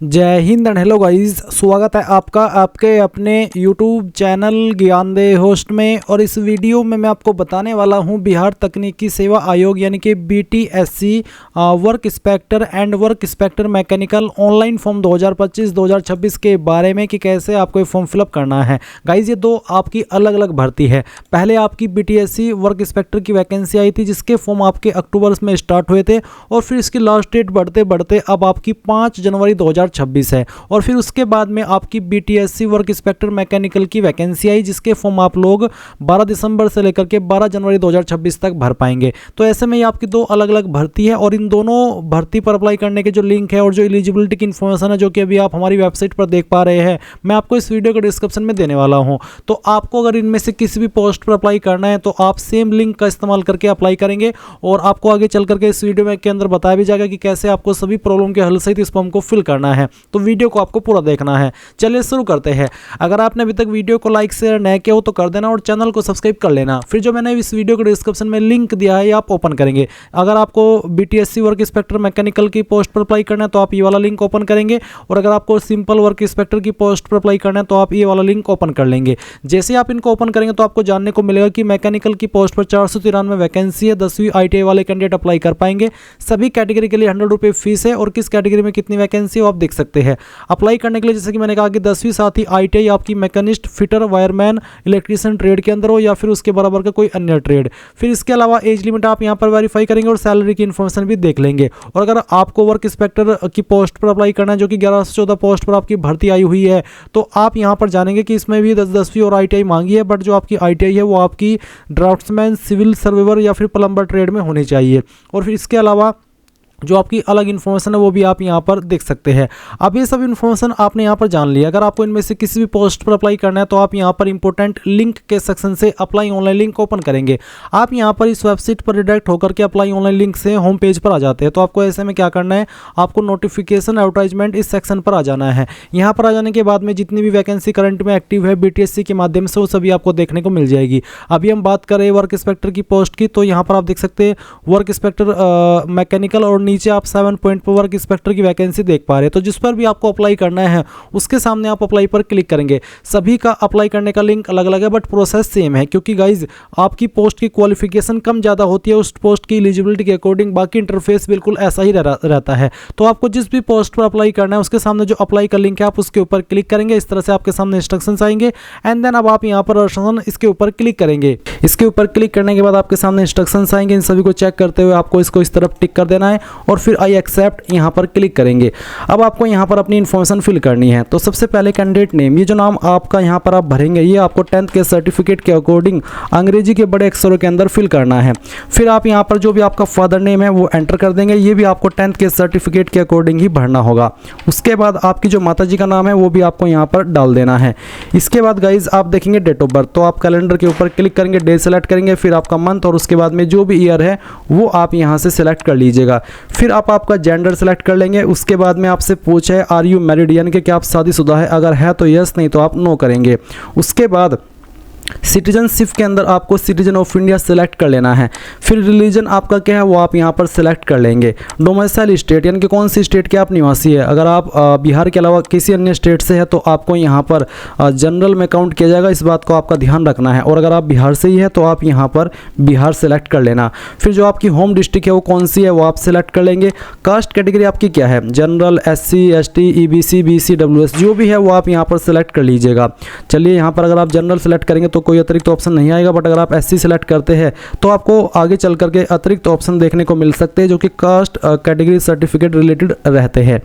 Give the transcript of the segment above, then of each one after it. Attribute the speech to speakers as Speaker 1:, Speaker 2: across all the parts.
Speaker 1: जय Hind and hello guys, स्वागत है आपका आपके अपने YouTube चैनल ज्ञानदेह होस्ट में। और इस वीडियो में मैं आपको बताने वाला हूं बिहार तकनीकी सेवा आयोग यानी कि BTSC work inspector and work inspector mechanical online form 2025-2026 के बारे में कि कैसे आपको ये फॉर्म फिलअप करना है। गाइस ये दो आपकी अलग अलग भर्ती है। पहले आपकी BTSC वर्क इंस्पेक्टर की वैकेंसी आई थी जिसके फॉर्म आपके अक्टूबर में स्टार्ट हुए थे और फिर इसकी लास्ट डेट बढ़ते बढ़ते अब आपकी 5 जनवरी 2026 है। और फिर उसके बाद में आपकी BTSC वर्क इंस्पेक्टर मैकेनिकल की वैकेंसी आई जिसके फॉर्म आप लोग 12 दिसंबर से लेकर के 12 जनवरी 2026 तक भर पाएंगे। तो ऐसे में ये आपकी दो अलग अलग भर्ती है और इन दोनों भर्ती पर अप्लाई करने के जो लिंक है और जो एलिजिबिलिटी की इन्फॉर्मेशन है जो कि अभी आप हमारी वेबसाइट पर देख पा रहे हैं, मैं आपको इस वीडियो के डिस्क्रिप्शन में देने वाला हूं। तो आपको अगर इनमें से किसी भी पोस्ट पर अप्लाई करना है तो आप सेम लिंक का इस्तेमाल करके अप्लाई करेंगे और आपको आगे चल करके इस वीडियो में के अंदर बताया भी जाएगा कि कैसे आपको सभी प्रॉब्लम के हल सहित इस फॉर्म को फिल करना है। तो वीडियो को आपको पूरा देखना है। चलिए शुरू करते हैं। अगर आपने अभी तक वीडियो को लाइक शेयर नहीं किया हो तो कर देना और चैनल को सब्सक्राइब कर लेना। फिर जो मैंने इस वीडियो के डिस्क्रिप्शन में लिंक दिया है ये आप ओपन करेंगे। अगर आपको BTSC वर्क इंस्पेक्टर मैकेनिकल की पोस्ट पर अप्लाई करना है तो आप ये वाला लिंक ओपन करेंगे और अगर आपको सिंपल वर्क इंस्पेक्टर की पोस्ट पर अप्लाई करना है तो आप ये वाला लिंक ओपन कर लेंगे। जैसे आप इनको ओपन करेंगे तो आपको जानने को मिलेगा कि मैकेनिकल की पोस्ट पर 493 वैकेंसी है। 10वीं ITI वाले कैंडिडेट अप्लाई कर पाएंगे। सभी कैटेगरी के लिए 100 रुपये फीस है और किस कैटेगरी में कितनी वैकेंसी है वो आप देख सकते हैं। अप्लाई करने के लिए जैसे कि मैंने कहा कि 10वीं साथ ही ITI आपकी machinist, fitter, wireman, electrician trade के अंदर हो या फिर उसके बराबर का कोई अन्य ट्रेड। फिर इसके अलावा एज लिमिट आप यहां पर वेरीफाई करेंगे और सैलरी की इन्फॉर्मेशन भी देख लेंगे। और अगर आपको वर्क इंस्पेक्टर की पोस्ट पर अप्लाई करना है जो कि 11 से 14 पोस्ट पर आपकी भर्ती आई हुई है तो आप यहां पर जानेंगे कि इसमें भी 10वीं और ITI मांगी है, बट जो आपकी ITI है वो आपकी ड्राफ्ट्समैन, सिविल सर्वेवर या फिर प्लम्बर ट्रेड में होनी चाहिए। और फिर इसके अलावा जो आपकी अलग इन्फॉर्मेशन है वो भी आप यहाँ पर देख सकते हैं। अब ये सब इन्फॉर्मेशन आपने यहाँ पर जान लिया। अगर आपको इनमें से किसी भी पोस्ट पर अप्लाई करना है तो आप यहाँ पर इंपॉर्टेंट लिंक के सेक्शन से अप्लाई ऑनलाइन लिंक ओपन करेंगे। आप यहाँ पर इस वेबसाइट पर रिडायरेक्ट होकर के अप्लाई ऑनलाइन लिंक से होम पेज पर आ जाते हैं। तो आपको ऐसे में क्या करना है, आपको नोटिफिकेशन एडवर्टाइजमेंट इस सेक्शन पर आ जाना है। यहाँ पर आ जाने के बाद में जितनी भी वैकेंसी करंट में एक्टिव है BTSC के माध्यम से वो सभी आपको देखने को मिल जाएगी। अभी हम बात करें वर्क इंस्पेक्टर की पोस्ट की तो यहाँ पर आप देख सकते हैं वर्क इंस्पेक्टर मैकेनिकल और नीचे आप 7 पॉइंट पर वर्क इंस्पेक्टर की वैकेंसी देख पा रहे हैं। तो जिस पर भी आपको अप्लाई करना है उसके सामने आप अप्लाई पर क्लिक करेंगे। सभी का अप्लाई करने का लिंक अलग अलग है बट प्रोसेस सेम है क्योंकि गाइज आपकी पोस्ट की क्वालिफिकेशन कम ज़्यादा होती है उस पोस्ट की एलिजिबिलिटी के अकॉर्डिंग, बाकी इंटरफेस बिल्कुल ऐसा ही रहता है। तो आपको जिस भी पोस्ट पर अप्लाई करना है उसके सामने जो अप्लाई का लिंक है आप उसके ऊपर क्लिक करेंगे। इस तरह से आपके सामने इंस्ट्रक्शंस आएंगे एंड देन अब आप यहाँ पर इसके ऊपर क्लिक करेंगे। इसके ऊपर क्लिक करने के बाद आपके सामने इंस्ट्रक्शंस आएंगे। इन सभी को चेक करते हुए आपको इसको इस तरफ टिक कर देना है और फिर आई एक्सेप्ट यहाँ पर क्लिक करेंगे। अब आपको यहाँ पर अपनी इन्फॉर्मेशन फिल करनी है। तो सबसे पहले कैंडिडेट नेम, ये जो नाम आपका यहाँ पर आप भरेंगे ये आपको 10th के सर्टिफिकेट के अकॉर्डिंग अंग्रेजी के बड़े अक्षरों के अंदर फिल करना है। फिर आप यहाँ पर जो भी आपका फादर नेम है वो एंटर कर देंगे। ये भी आपको 10th के सर्टिफिकेट के अकॉर्डिंग ही भरना होगा। उसके बाद आपकी जो माता जी का नाम है वो भी आपको यहाँ पर डाल देना है। इसके बाद गाइज आप देखेंगे डेट ऑफ बर्थ, तो आप कैलेंडर के ऊपर क्लिक करेंगे, डे सेलेक्ट करेंगे, फिर आपका मंथ और उसके बाद में जो भी ईयर है वो आप यहाँ से सिलेक्ट कर लीजिएगा। फिर आप आपका जेंडर सेलेक्ट कर लेंगे। उसके बाद में आपसे पूछे आर यू मैरिड यानी कि क्या आप शादीशुदा है, अगर है तो यस, नहीं तो आप नो करेंगे। उसके बाद सिटीजनशिप के अंदर आपको सिटीजन ऑफ इंडिया सेलेक्ट कर लेना है। फिर रिलीजन आपका क्या है वो आप यहाँ पर सेलेक्ट कर लेंगे। डोमिसाइल स्टेट यानी कि कौन सी स्टेट के आप निवासी है, अगर आप बिहार के अलावा किसी अन्य स्टेट से है तो आपको यहाँ पर जनरल में काउंट किया जाएगा, इस बात को आपका ध्यान रखना है। और अगर आप बिहार से ही है तो आप यहाँ पर बिहार सेलेक्ट कर लेना। फिर जो आपकी होम डिस्ट्रिक्ट है वो कौन सी है वो आप सेलेक्ट कर लेंगे। कास्ट कैटेगरी आपकी क्या है, general, SC ST EBC BC WS जो भी है वो आप यहाँ पर सेलेक्ट कर लीजिएगा। चलिए यहाँ पर अगर आप जनरल सेलेक्ट करेंगे तो कोई अतिरिक्त ऑप्शन नहीं आएगा, बट अगर आप SC सेलेक्ट करते हैं तो आपको आगे चल करके अतिरिक्त ऑप्शन देखने को मिल सकते हैं जो कि कास्ट कैटेगरी सर्टिफिकेट रिलेटेड रहते हैं।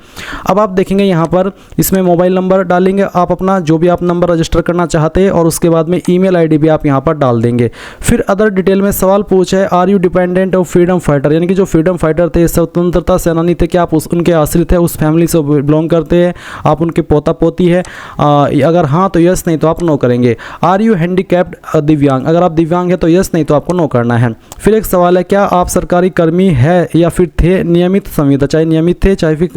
Speaker 1: अब आप देखेंगे यहाँ पर इसमें मोबाइल नंबर डालेंगे आप अपना, जो भी आप नंबर रजिस्टर करना चाहते हैं, और उसके बाद में ईमेल ID भी आप यहाँ पर डाल देंगे। फिर अदर डिटेल में सवाल पूछा है are you dependent of freedom fighter यानी कि जो फ्रीडम फाइटर थे, स्वतंत्रता सेनानी थे, क्या आप उनके आश्रित है, उस फैमिली से बिलोंग करते हैं, आप उनके पोता पोती है, अगर हाँ तो यस, नहीं तो आप नो करेंगे। आर यू हैंडीकैप्ड दिव्यांग, अगर आप दिव्यांग है तो यस, नहीं तो आपको नो करना है। फिर एक सवाल है, क्या आप सरकारी कर्मी है या फिर थे नियमित संविदा, चाहे नियमित थे चाहे फिर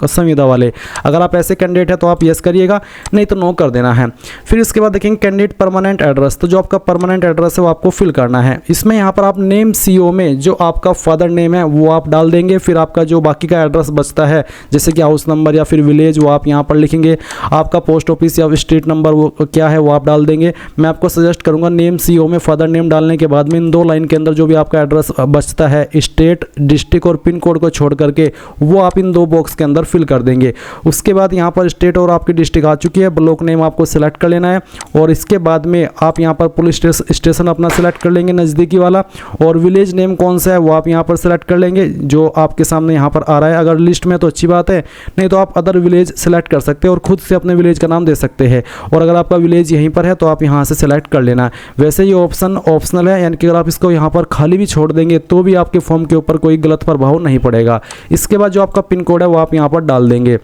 Speaker 1: संविदा वाले, अगर आप ऐसे कैंडिडेट है तो आप यस करिएगा, नहीं तो नो कर देना है। फिर इसके बाद देखेंगे कैंडिडेट परमानेंट एड्रेस, तो जो आपका परमानेंट एड्रेस है वो आपको फिल करना है। इसमें यहाँ पर आप नेम CO में जो आपका फादर नेम है वो आप डाल देंगे, फिर आपका जो बाकी का एड्रेस बचता है जैसे कि हाउस नंबर या फिर विलेज वो आप यहाँ पर लिखेंगे, आपका पोस्ट ऑफिस या स्ट्रीट नंबर वो क्या है वो आप डाल देंगे। मैं आपको सजेस्ट करूँगा नेम CO में फादर नेम डालने के बाद में इन 2 लाइन के अंदर जो भी आपका एड्रेस बचता है स्टेट, डिस्ट्रिक्ट और पिन कोड को छोड़ करके वो आप इन 2 बॉक्स के अंदर फिल कर देंगे। उसके बाद यहाँ पर स्टेट और आपकी डिस्ट्रिक्ट आ चुकी है, ब्लॉक नेम आपको सिलेक्ट कर लेना है और इसके बाद में आप यहाँ पर पुलिस स्टेशन अपना सिलेक्ट कर लेंगे नज़दीकी वाला, और विलेज नेम कौन सा है वो आप यहाँ पर सिलेक्ट कर लेंगे जो आपके सामने यहाँ पर आ रहा है। अगर लिस्ट में तो अच्छी बात है, नहीं तो आप अदर विलेज सेलेक्ट कर सकते हैं और खुद से अपने विलेज का नाम दे सकते हैं, और अगर आपका विलेज यहीं पर है तो आप यहाँ से सेलेक्ट कर लेना है। वैसे ये ऑप्शन ऑप्शनल है, यानी कि अगर आप इसको यहाँ पर खाली भी छोड़ देंगे तो भी आपके फॉर्म के ऊपर कोई गलत प्रभाव नहीं पड़ेगा। इसके बाद जो आपका पिन कोड है वो आप यहाँ पर डाल देंगे।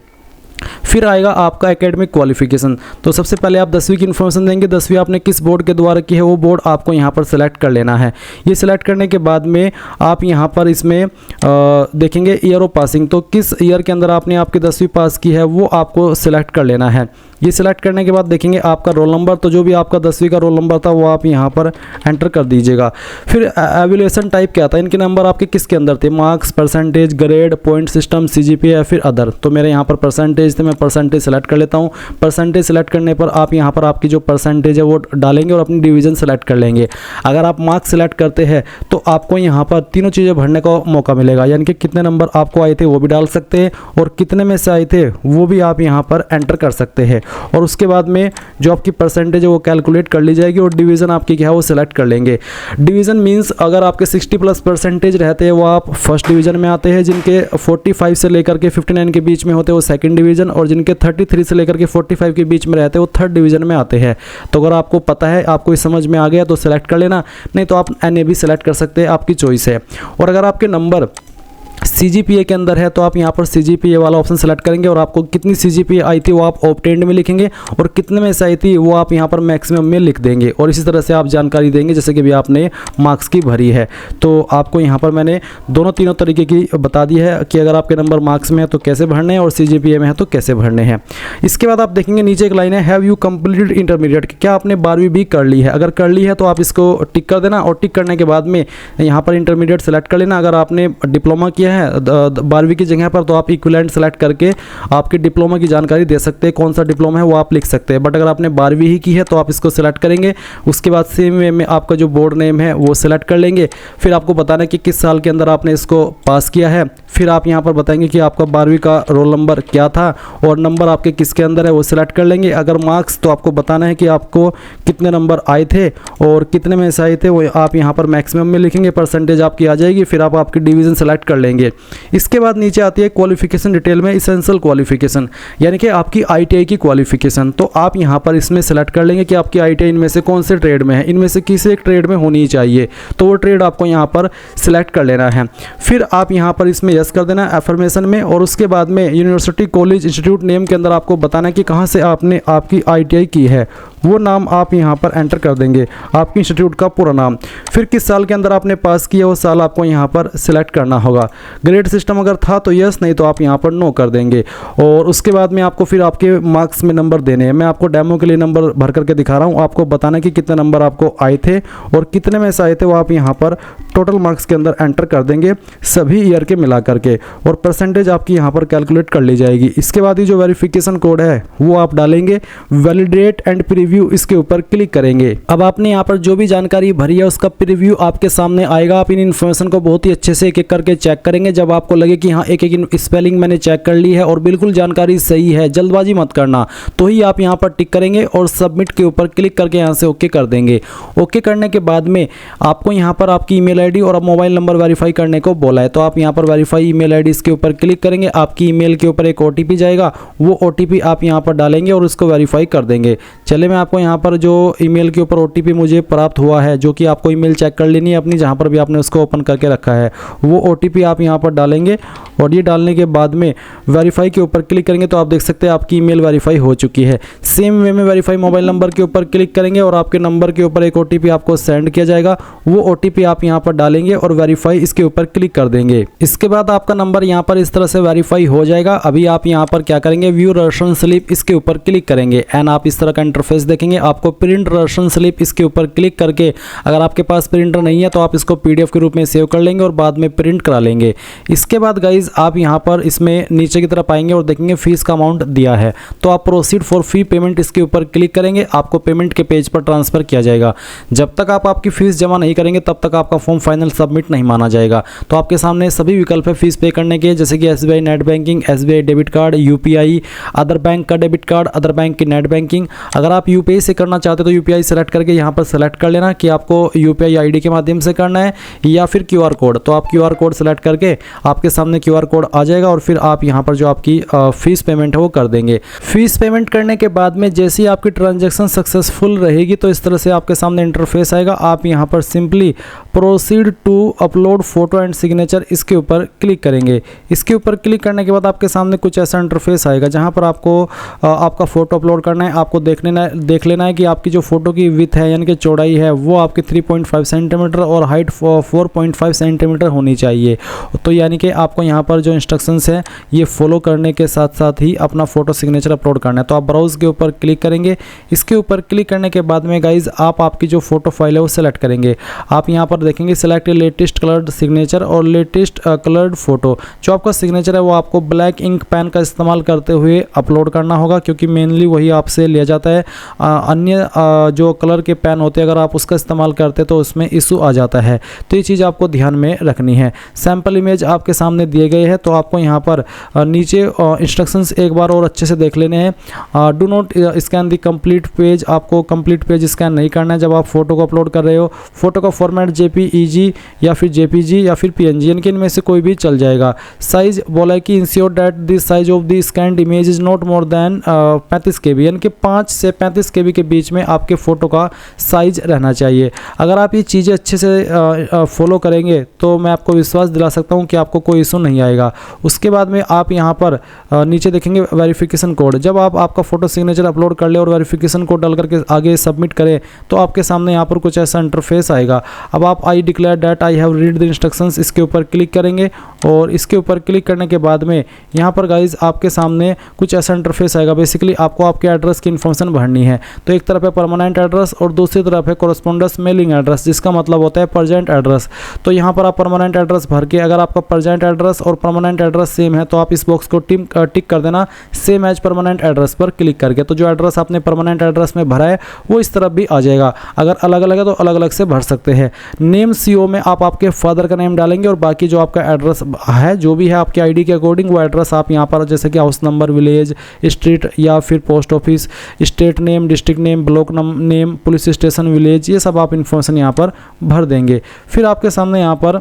Speaker 1: फिर आएगा आपका एकेडमिक क्वालिफिकेशन, तो सबसे पहले आप 10वीं की इन्फॉर्मेशन देंगे, 10वीं आपने किस बोर्ड के द्वारा की है वो बोर्ड आपको यहाँ पर सेलेक्ट कर लेना है। ये सिलेक्ट करने के बाद में आप यहाँ पर इसमें देखेंगे ईयर ऑफ पासिंग, तो किस ईयर के अंदर आपने आपकी 10वीं पास की है वो आपको सिलेक्ट कर लेना है। ये सिलेक्ट करने के बाद देखेंगे आपका रोल नंबर, तो जो भी आपका 10वीं का रोल नंबर था वो आप यहाँ पर एंटर कर दीजिएगा। फिर एवेल्यूएशन टाइप क्या था, इनके नंबर आपके किसके अंदर थे, marks, percentage, grade, point system, CGPA या फिर अदर। तो मेरे यहाँ पर परसेंटेज थे, मैं परसेंटेज सेलेक्ट कर लेता हूँ। परसेंटेज सेलेक्ट करने पर आप यहाँ पर आपकी जो परसेंटेज है वो डालेंगे और अपनी डिवीज़न सेलेक्ट कर लेंगे। अगर आप मार्क्स सेलेक्ट करते हैं तो आपको यहाँ पर तीनों चीज़ें भरने का मौका मिलेगा, यानी कि कितने नंबर आपको आए थे वो भी डाल सकते हैं और कितने में से आए थे वो भी आप यहाँ पर एंटर कर सकते हैं। और उसके बाद में जो आपकी परसेंटेज है वो कैलकुलेट कर ली जाएगी और डिवीज़न आपकी क्या है वो सिलेक्ट कर लेंगे। डिवीज़न मींस अगर आपके 60+ परसेंटेज रहते हैं वो आप फर्स्ट डिवीज़न में आते हैं, जिनके 45 से लेकर के 59 के बीच में होते हैं वो सेकंड डिवीज़न, और जिनके 33 से लेकर के 45 के बीच में रहते हैं वो थर्ड डिवीज़न में आते हैं। तो अगर आपको पता है, आपको इस समझ में आ गया तो सिलेक्ट कर लेना, नहीं तो आप NA भी सिलेक्ट कर सकते हैं, आपकी चॉइस है। और अगर आपके नंबर CGPA के अंदर है तो आप यहाँ पर CGPA वाला ऑप्शन सेलेक्ट करेंगे और आपको कितनी CGPA आई थी वो आप ऑब्टेन्ड में लिखेंगे और कितने में से आई थी वो आप यहाँ पर मैक्सिमम में लिख देंगे, और इसी तरह से आप जानकारी देंगे जैसे कि भी आपने मार्क्स की भरी है। तो आपको यहाँ पर मैंने तीनों तरीके की बता दी है कि अगर आपके नंबर मार्क्स में है तो कैसे भरने हैं और CGPA में है तो कैसे भरने हैं। इसके बाद आप देखेंगे नीचे एक लाइन है, हैव यू कंप्लीटेड इंटरमीडिएट, क्या आपने 12वीं भी कर ली है। अगर कर ली है तो आप इसको टिक कर देना, और टिक करने के बाद में यहाँ पर इंटरमीडिएट सेलेक्ट कर लेना। अगर आपने डिप्लोमा किया है 12वीं की जगह पर तो आप इक्विवेलेंट सेलेक्ट करके आपके डिप्लोमा की जानकारी दे सकते हैं, कौन सा डिप्लोमा है वो आप लिख सकते हैं। बट अगर आपने 12वीं ही की है तो आप इसको सिलेक्ट करेंगे। उसके बाद सेम वे में आपका जो बोर्ड नेम है वो सिलेक्ट कर लेंगे। फिर आपको बताना है कि किस साल के अंदर आपने इसको पास किया है। फिर आप यहाँ पर बताएंगे कि आपका 12वीं का रोल नंबर क्या था और नंबर आपके किसके अंदर है वो सिलेक्ट कर लेंगे। अगर मार्क्स तो आपको बताना है कि आपको कितने नंबर आए थे और कितने में से आए थे वो आप यहाँ पर मैक्सिमम में लिखेंगे, परसेंटेज आपकी आ जाएगी। फिर आप आपकी डिवीज़न सेलेक्ट कर लेंगे। इसके बाद नीचे आती है क्वालिफिकेशन डिटेल में इसेंशियल क्वालिफिकेशन, यानी कि आपकी ITI की क्वालिफिकेशन। तो आप यहाँ पर इसमें सेलेक्ट कर लेंगे कि आपकी ITI इनमें से कौन से ट्रेड में है, इनमें से किसी एक ट्रेड में होनी चाहिए, तो वो ट्रेड आपको यहाँ पर सिलेक्ट कर लेना है। फिर आप यहाँ पर इसमें यस कर देना एफर्मेशन में, और उसके बाद में यूनिवर्सिटी, कॉलेज, इंस्टीट्यूट नेम के अंदर आपको बताना है कि कहाँ से आपने आपकी ITI की है, वो नाम आप यहाँ पर एंटर कर देंगे, आपकी इंस्टीट्यूट का पूरा नाम। फिर किस साल के अंदर आपने पास किया वो साल आपको यहाँ पर सिलेक्ट करना होगा। ग्रेड सिस्टम अगर था तो यस, नहीं तो आप यहाँ पर नो कर देंगे। और उसके बाद में आपको फिर आपके मार्क्स में नंबर देने हैं। मैं आपको डेमो के लिए नंबर भर करके दिखा रहा हूँ, आपको बताना कि कितने नंबर आपको आए थे और कितने में से आए थे वो आप यहाँ पर टोटल मार्क्स के अंदर एंटर कर देंगे सभी ईयर के मिला करके, और परसेंटेज आपकी यहाँ पर कैलकुलेट कर ली जाएगी। इसके बाद ही जो वेरिफिकेशन कोड है वो आप डालेंगे, वैलिडेट एंड प्रीव्यू इसके ऊपर क्लिक करेंगे। अब आपने यहाँ पर जो भी जानकारी भरी है उसका प्रीव्यू आपके सामने आएगा। आप इन इन्फॉर्मेशन को बहुत ही अच्छे से एक एक करके चेक करेंगे। जब आपको लगे कि हाँ एक एक स्पेलिंग मैंने चेक कर ली है और बिल्कुल जानकारी सही है, जल्दबाजी मत करना, तो ही आप यहाँ पर टिक करेंगे और सबमिट के ऊपर क्लिक करके यहाँ से ओके कर देंगे। ओके करने के बाद में आपको यहाँ पर आपकी ईमेल आईडी और मोबाइल नंबर वेरीफाई करने को बोला है, तो आप यहाँ पर वेरीफाई ईमेल आईडी इसके ऊपर क्लिक करेंगे। आपकी ईमेल के ऊपर एक OTP जाएगा, वो OTP आप यहाँ पर डालेंगे और उसको वेरीफाई कर देंगे। चले मैं आपको यहाँ पर जो ईमेल के ऊपर OTP मुझे प्राप्त हुआ है, जो कि आपको ईमेल चेक कर लेनी है अपनी, जहाँ पर भी आपने उसको ओपन करके रखा है, वो OTP आप यहाँ यहाँ पर डालेंगे और ये डालने के बाद में वेरीफाई के ऊपर क्लिक करेंगे तो आप देख सकते हैं आपकी ईमेल वेरीफाई हो चुकी है। सेम वे में वेरीफाई मोबाइल नंबर के ऊपर क्लिक करेंगे और आपके नंबर के ऊपर एक OTP आपको सेंड किया जाएगा। वो OTP आप यहाँ पर डालेंगे और वेरीफाई इसके ऊपर क्लिक कर देंगे। इसके बाद आपका नंबर यहाँ पर इस तरह से वेरीफाई हो जाएगा। अभी आप यहाँ पर क्या करेंगे, व्यू राशन स्लिप इसके ऊपर क्लिक करेंगे एंड आप इस तरह का इंटरफेस देखेंगे। आपको प्रिंट राशन स्लिप इसके ऊपर क्लिक करके, अगर आपके पास प्रिंटर नहीं है तो आप इसको PDF के रूप में सेव कर लेंगे और बाद में प्रिंट करा लेंगे। इसके बाद गाइज आप यहाँ पर इसमें नीचे की तरफ आएंगे और देखेंगे फीस का अमाउंट दिया है तो आप प्रोसीड फॉर फी पेमेंट इसके ऊपर क्लिक करेंगे। आपको पेमेंट के पेज पर ट्रांसफर किया जाएगा। जब तक आप आपकी फीस जमा नहीं करेंगे तब तक आपका फॉर्म फाइनल सबमिट नहीं माना जाएगा। तो आपके सामने सभी विकल्प है फीस पे करने के, जैसे कि SBI net banking, SBI debit card, UPI, other bank का डेबिट कार्ड, अदर बैंक की नेट बैंकिंग। अगर आप UPI से करना चाहते हो तो UPI सेलेक्ट करके यहाँ पर सेलेक्ट कर लेना कि आपको UPI ID के माध्यम से करना है या फिर QR कोड। तो आप QR कोड सेलेक्ट करके आपके सामने QR कोड आ जाएगा और फिर आप यहाँ पर जो आपकी फीस पेमेंट है वो कर देंगे। फीस पेमेंट करने के बाद में जैसे ही आपकी ट्रांजैक्शन सक्सेसफुल रहेगी तो इस तरह से आपके सामने इंटरफेस आएगा। आप यहाँ पर simply proceed to upload photo and signature इसके ऊपर क्लिक करेंगे। इसके ऊपर क्लिक करने के बाद आपके सामने कुछ ऐसा इंटरफेस आएगा जहाँ पर आपको आपका फ़ोटो अपलोड करना है। आपको देख लेना है कि आपकी जो फ़ोटो की विथ है यानी कि चौड़ाई है वो आपकी 3.5 सेंटीमीटर और हाइट 4.5 सेंटीमीटर होनी चाहिए। तो यानी कि आपको यहाँ पर जो इंस्ट्रक्शंस है ये फॉलो करने के साथ साथ ही अपना फ़ोटो सिग्नेचर अपलोड करना है। तो आप ब्राउज़ के ऊपर क्लिक करेंगे। इसके ऊपर क्लिक करने के बाद में गाइज आप आपकी जो फ़ोटो फाइल है वो सेलेक्ट करेंगे। आप यहाँ पर देखेंगे सेलेक्ट लेटेस्ट कलर्ड सिग्नेचर और लेटेस्ट कलर्ड फ़ोटो। जो आपका सिग्नेचर है वो आपको ब्लैक इंक पेन का इस्तेमाल करते हुए अपलोड करना होगा क्योंकि मेनली वही आपसे लिया जाता है। अन्य जो कलर के पेन होते हैं अगर आप उसका इस्तेमाल करते तो उसमें इशू आ जाता है। तो ये चीज़ आपको ध्यान में रखनी है। सैम्पल इमेज आपके सामने दिए गए हैं तो आपको यहाँ पर नीचे इंस्ट्रक्शंस एक बार और अच्छे से देख लेने हैं। Do not scan the complete page. आपको कंप्लीट पेज स्कैन नहीं करना है जब आप फोटो को अपलोड कर रहे हो। फोटो का फॉर्मेट JPEG या फिर JPG या फिर PNG इनके इनमें से कोई भी चल जाएगा। साइज बोला है कि ensure that the size of the scanned image is not more than 35 KB यानी कि 5 से 35 KB के बीच में आपके फ़ोटो का साइज रहना चाहिए। अगर आप ये चीज़ें अच्छे से फॉलो करेंगे तो मैं आपको विश्वास दिला सकता हूँ कि आपको कोई इशू नहीं आएगा। उसके बाद में आप यहाँ पर नीचे देखेंगे वेरिफिकेशन कोड। जब आप आपका फ़ोटो सिग्नेचर अपलोड कर ले और वेरिफिकेशन कोड डाल करके आगे सबमिट करें तो आपके सामने यहाँ पर कुछ ऐसा इंटरफेस आएगा। अब आप I declare that I have read the instructions इसके ऊपर क्लिक करेंगे और इसके ऊपर क्लिक करने के बाद में यहाँ पर गाइज आपके सामने कुछ ऐसा इंटरफेस आएगा। बेसिकली आपको आपके एड्रेस की इन्फॉर्मेशन भरनी है। तो एक तरफ है परमानेंट एड्रेस और दूसरी तरफ है कॉरेस्पोंडेंस मेलिंग एड्रेस जिसका मतलब होता है प्रेजेंट एड्रेस। तो यहाँ पर आप परमानेंट एड्रेस भर के, अगर आपका प्रेजेंट एड्रेस और परमानेंट एड्रेस सेम है तो आप इस बॉक्स को टिक कर देना सेम एज परमानेंट एड्रेस पर क्लिक करके। तो जो एड्रेस आपने परमानेंट एड्रेस में भरा है वो इस तरफ भी आ जाएगा। अगर अलग अलग है तो अलग अलग से भर सकते हैं। नेम CO में आप आपके फादर का नेम डालेंगे और बाकी जो आपका एड्रेस है जो भी है आपके ID के अकॉर्डिंग वो एड्रेस आप यहाँ पर जैसे कि हाउस नंबर, विलेज, स्ट्रीट या फिर post office, state name, district name, block name, police station, village, ये सब आप इन्फॉर्मेशन यहाँ पर भर देंगे। फिर आपके सामने यहाँ पर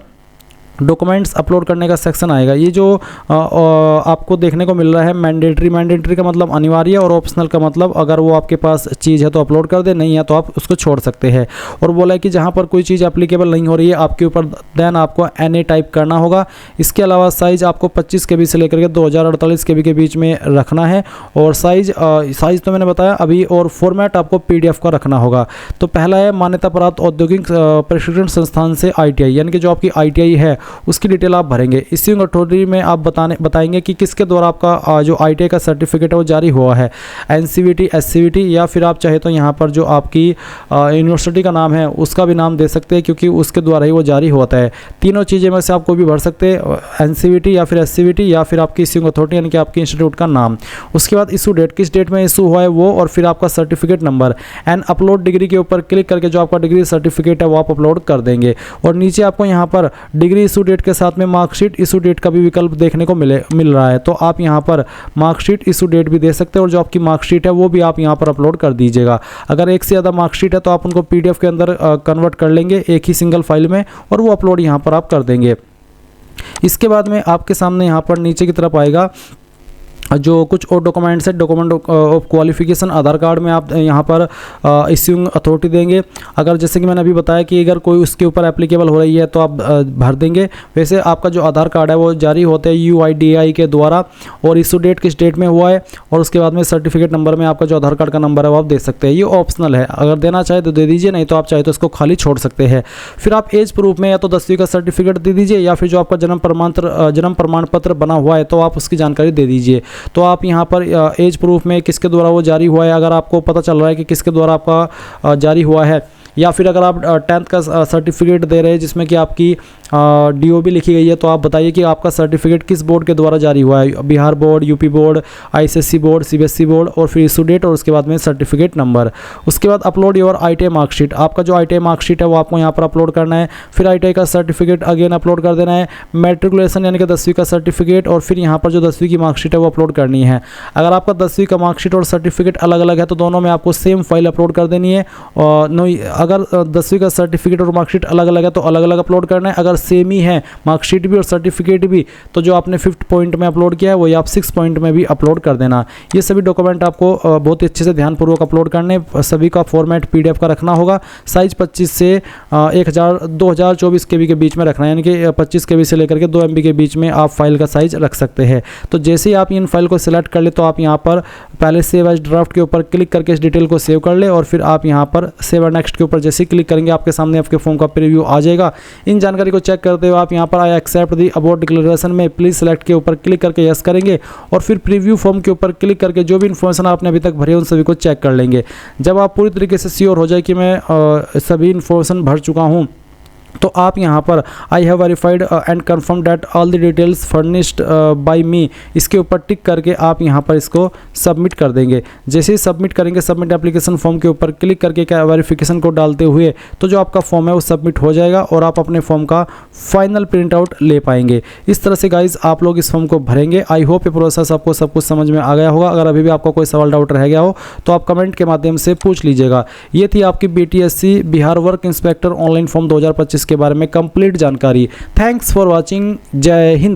Speaker 1: डॉक्यूमेंट्स अपलोड करने का सेक्शन आएगा। ये जो आपको देखने को मिल रहा है मैंडेटरी का मतलब अनिवार्य और ऑप्शनल का मतलब अगर वो आपके पास चीज़ है तो अपलोड कर दे, नहीं है तो आप उसको छोड़ सकते हैं। और बोला है कि जहाँ पर कोई चीज़ एप्लीकेबल नहीं हो रही है आपके ऊपर देन आपको NA टाइप करना होगा। इसके अलावा साइज़ आपको 25 KB से लेकर के 2048 KB के बीच में रखना है और साइज़ तो मैंने बताया अभी, और फॉर्मेट आपको PDF का रखना होगा। तो पहला है मान्यता प्राप्त औद्योगिक प्रशिक्षण संस्थान से ITI यानी कि जो आपकी ITI है उसकी डिटेल आप भरेंगे। इश्यूइंग अथॉरिटी में आप बताएंगे कि किसके द्वारा आपका जो ITI का सर्टिफिकेट है वो जारी हुआ है, NCVT, SCVT या फिर आप चाहे तो यहाँ पर जो आपकी यूनिवर्सिटी का नाम है उसका भी नाम दे सकते हैं क्योंकि उसके द्वारा ही वो जारी होता है। तीनों चीज़ें में से आप कोई भी भर सकते हैं, NCVT या फिर SCVT या फिर आपकी इश्यूइंग अथॉरिटी यानी कि आपके इंस्टीट्यूट का नाम। उसके बाद इशू डेट, किस डेट में इशू हुआ है वो, और फिर आपका certificate number and upload degree के ऊपर क्लिक करके जो आपका डिग्री सर्टिफिकेट है वो आप अपलोड कर देंगे। और नीचे आपको यहाँ पर डिग्री इशू डेट के साथ में मार्कशीट इशू डेट का भी विकल्प देखने को मिल रहा है। तो आप यहाँ पर मार्कशीट इशू डेट भी दे सकते हैं और जो आपकी मार्कशीट है वो भी आप यहाँ पर अपलोड कर दीजिएगा। अगर एक से ज़्यादा मार्कशीट है तो आप उनको PDF के अंदर कन्वर्ट कर लेंगे एक ही सिंगल फाइल में और वो अपलोड यहाँ पर आप कर देंगे। इसके बाद में आपके सामने यहाँ पर नीचे की तरफ आएगा जो कुछ और डॉक्यूमेंट्स है, document of qualification Aadhaar card में आप यहाँ पर इश्यूइंग अथॉरिटी देंगे। अगर जैसे कि मैंने अभी बताया कि अगर कोई उसके ऊपर एप्लीकेबल हो रही है तो आप भर देंगे। वैसे आपका जो आधार कार्ड है वो जारी होते हैं UIDAI के द्वारा, और इशू डेट किस डेट में हुआ है, और उसके बाद में सर्टिफिकेट नंबर में आपका जो आधार कार्ड का नंबर है वो आप दे सकते हैं। ये ऑप्शनल है, अगर देना चाहे तो दे दीजिए, नहीं तो आप चाहे तो इसको खाली छोड़ सकते हैं। फिर आप एज प्रूफ में या तो 10वीं का सर्टिफिकेट दे दीजिए, या फिर जो आपका जन्म प्रमाण पत्र बना हुआ है तो आप उसकी जानकारी दे दीजिए। तो आप यहाँ पर एज प्रूफ में किसके द्वारा वो जारी हुआ है, अगर आपको पता चल रहा है कि किसके द्वारा आपका जारी हुआ है, या फिर अगर आप 10th का सर्टिफिकेट दे रहे हैं जिसमें कि आपकी DOB लिखी गई है, तो आप बताइए कि आपका सर्टिफिकेट किस बोर्ड के द्वारा जारी हुआ है, Bihar board, UP board, ICSE board, CBSE board, और फिर इशू डेट और उसके बाद में सर्टिफिकेट नंबर। उसके बाद अपलोड योर ITI मार्कशीट, आपका जो ITI मार्कशीट है वो आपको यहाँ पर अपलोड करना है। फिर ITI का सर्टिफिकेट अगेन अपलोड कर देना है, मैट्रिकुलेशन यानी कि 10वीं का सर्टिफिकेट, और फिर यहाँ पर जो 10वीं की मार्कशीट है वो अपलोड करनी है। अगर आपका 10वीं का मार्कशीट और सर्टिफिकेट अलग अलग है तो दोनों में आपको सेम फाइल अपलोड कर देनी है। अगर 10वीं का सर्टिफिकेट और मार्कशीट अलग अलग है तो अलग अलग अपलोड करना है। अगर सेम ही है मार्कशीट भी और सर्टिफिकेट भी, तो जो आपने 5th पॉइंट में अपलोड किया है वो आप 6th पॉइंट में भी अपलोड कर देना। ये सभी डॉक्यूमेंट आपको बहुत ही अच्छे से ध्यानपूर्वक अपलोड करने, सभी का फॉर्मेट PDF का रखना होगा। साइज 25 से 2024 KB के बीच में रखना है, यानी कि 25 KB से लेकर के 2 MB के बीच में आप फाइल का साइज रख सकते हैं। तो जैसे ही आप इन फाइल को सिलेक्ट कर ले तो आप यहाँ पर पहले सेव एज ड्राफ्ट के ऊपर क्लिक करके इस डिटेल को सेव कर ले, और फिर आप यहाँ पर सेव नेक्स्ट के ऊपर जैसे क्लिक करेंगे आपके सामने आपके फॉर्म का प्रीव्यू आ जाएगा। इन जानकारी को चेक करते हुए आप यहाँ पर I accept the about declaration में प्लीज सेलेक्ट के ऊपर क्लिक करके यस करेंगे, और फिर प्रीव्यू फॉर्म के ऊपर क्लिक करके जो भी इन्फॉर्मेशन आपने अभी तक भरी है उन सभी को चेक कर लेंगे। जब आप पूरी तरीके से श्योर हो जाए कि मैं सभी इन्फॉर्मेशन भर चुका हूँ, तो आप यहाँ पर I have verified and confirm that all the details furnished by me, इसके ऊपर टिक करके आप यहाँ पर इसको सबमिट कर देंगे। जैसे ही सबमिट करेंगे, सबमिट एप्लीकेशन फॉर्म के ऊपर क्लिक करके क्या वेरिफिकेशन को डालते हुए, तो जो आपका फॉर्म है वो सबमिट हो जाएगा और आप अपने फॉर्म का फाइनल प्रिंट आउट ले पाएंगे। इस तरह से गाइज आप लोग इस फॉर्म को भरेंगे। आई होप ये प्रोसेस आपको सब कुछ समझ में आ गया होगा। अगर अभी भी आपका कोई सवाल डाउट रह गया हो तो आप कमेंट के माध्यम से पूछ लीजिएगा। ये थी आपकी BTSC Bihar work inspector online form 2025 के बारे में कंप्लीट जानकारी। Thanks for watching. जय हिंद।